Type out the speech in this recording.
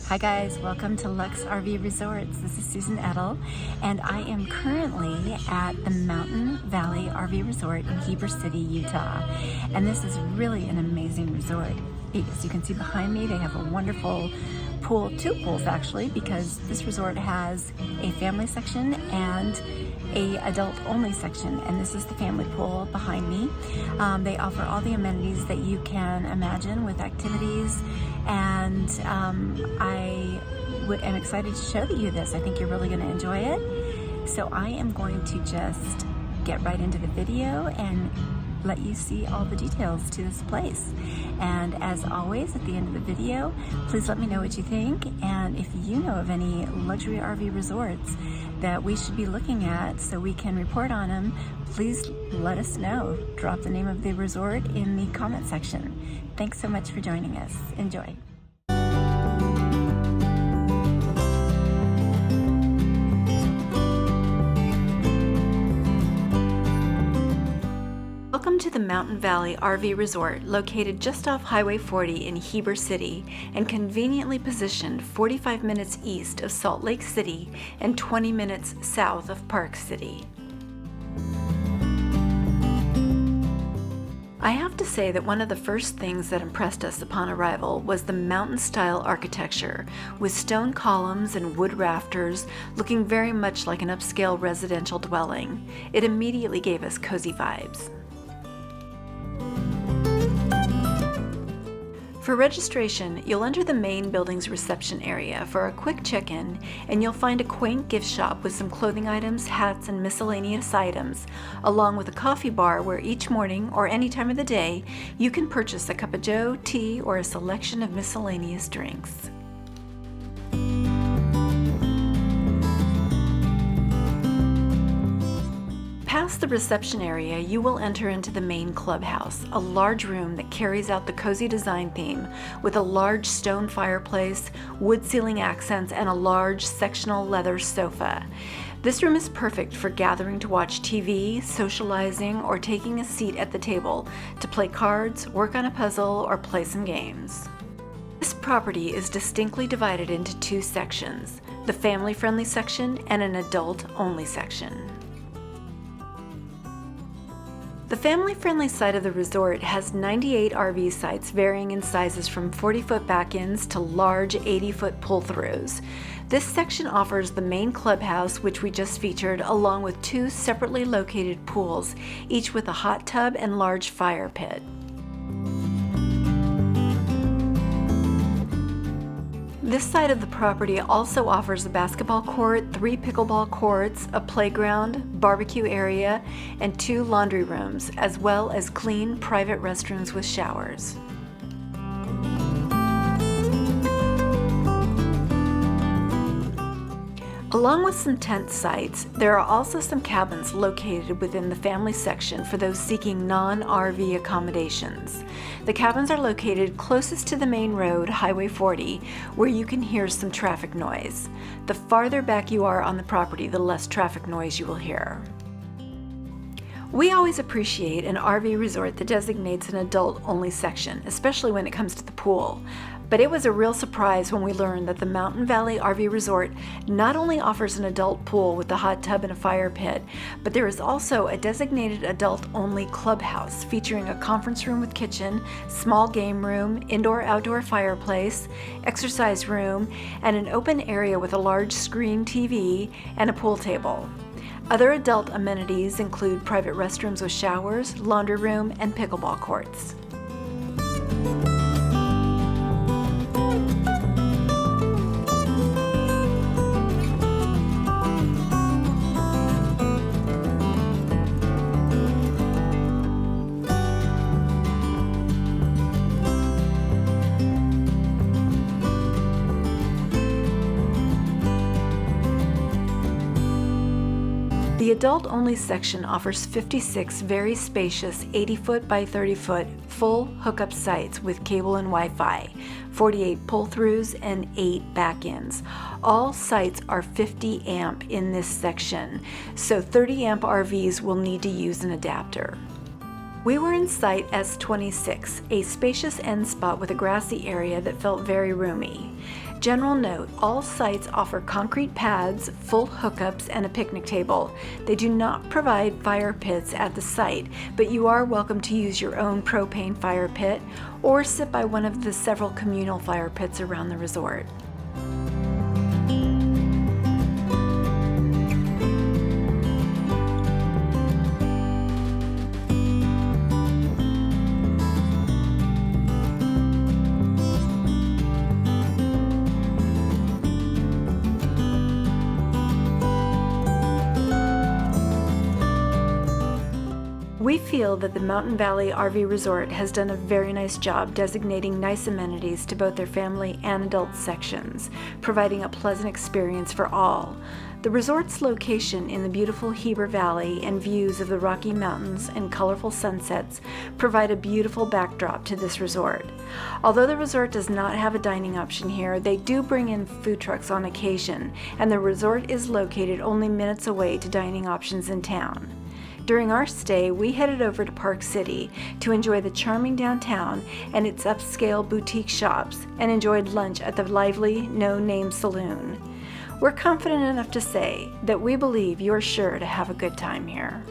Hi guys, welcome to Luxe RV Resorts. This is Susan Edel, and I am currently at the Mountain Valley RV Resort in Heber City, Utah. And this is really an amazing resort. As you can see behind me, they have a wonderful pool, two pools actually, because this resort has a family section and a adult-only section, and this is the family pool behind me. They offer all the amenities that you can imagine with activities, and I am excited to show you this. I think you're really going to enjoy it. So I am going to just get right into the video and let you see all the details to this place. And as always, at the end of the video, please let me know what you think, and if you know of any luxury RV resorts that we should be looking at so we can report on them, please let us know. Drop the name of the resort in the comment section. Thanks so much for joining us. Enjoy. Welcome to the Mountain Valley RV Resort, located just off Highway 40 in Heber City and conveniently positioned 45 minutes east of Salt Lake City and 20 minutes south of Park City. I have to say that one of the first things that impressed us upon arrival was the mountain-style architecture, with stone columns and wood rafters looking very much like an upscale residential dwelling. It immediately gave us cozy vibes. For registration, you'll enter the main building's reception area for a quick check-in, and you'll find a quaint gift shop with some clothing items, hats, and miscellaneous items, along with a coffee bar where each morning or any time of the day you can purchase a cup of joe, tea, or a selection of miscellaneous drinks. Past the reception area, you will enter into the main clubhouse, a large room that carries out the cozy design theme with a large stone fireplace, wood ceiling accents, and a large sectional leather sofa. This room is perfect for gathering to watch TV, socializing, or taking a seat at the table to play cards, work on a puzzle, or play some games. This property is distinctly divided into two sections, the family-friendly section and an adult-only section. The family-friendly side of the resort has 98 RV sites varying in sizes from 40-foot back-ins to large 80-foot pull-throughs. This section offers the main clubhouse, which we just featured, along with two separately located pools, each with a hot tub and large fire pit. This side of the property also offers a basketball court, 3 pickleball courts, a playground, barbecue area, and 2 laundry rooms, as well as clean private restrooms with showers. Along with some tent sites, there are also some cabins located within the family section for those seeking non-RV accommodations. The cabins are located closest to the main road, Highway 40, where you can hear some traffic noise. The farther back you are on the property, the less traffic noise you will hear. We always appreciate an RV resort that designates an adult-only section, especially when it comes to the pool. But it was a real surprise when we learned that the Mountain Valley RV Resort not only offers an adult pool with a hot tub and a fire pit, but there is also a designated adult-only clubhouse featuring a conference room with kitchen, small game room, indoor-outdoor fireplace, exercise room, and an open area with a large screen TV and a pool table. Other adult amenities include private restrooms with showers, laundry room, and pickleball courts. The adult-only section offers 56 very spacious 80-foot by 30-foot full hookup sites with cable and Wi-Fi, 48 pull-throughs, and 8 back-ins. All sites are 50 amp in this section, so 30 amp RVs will need to use an adapter. We were in Site S26, a spacious end spot with a grassy area that felt very roomy. General note, all sites offer concrete pads, full hookups, and a picnic table. They do not provide fire pits at the site, but you are welcome to use your own propane fire pit or sit by one of the several communal fire pits around the resort. We feel that the Mountain Valley RV Resort has done a very nice job designating nice amenities to both their family and adult sections, providing a pleasant experience for all. The resort's location in the beautiful Heber Valley and views of the Rocky Mountains and colorful sunsets provide a beautiful backdrop to this resort. Although the resort does not have a dining option here, they do bring in food trucks on occasion, and the resort is located only minutes away to dining options in town. During our stay, we headed over to Park City to enjoy the charming downtown and its upscale boutique shops, and enjoyed lunch at the lively No Name Saloon. We're confident enough to say that we believe you're sure to have a good time here.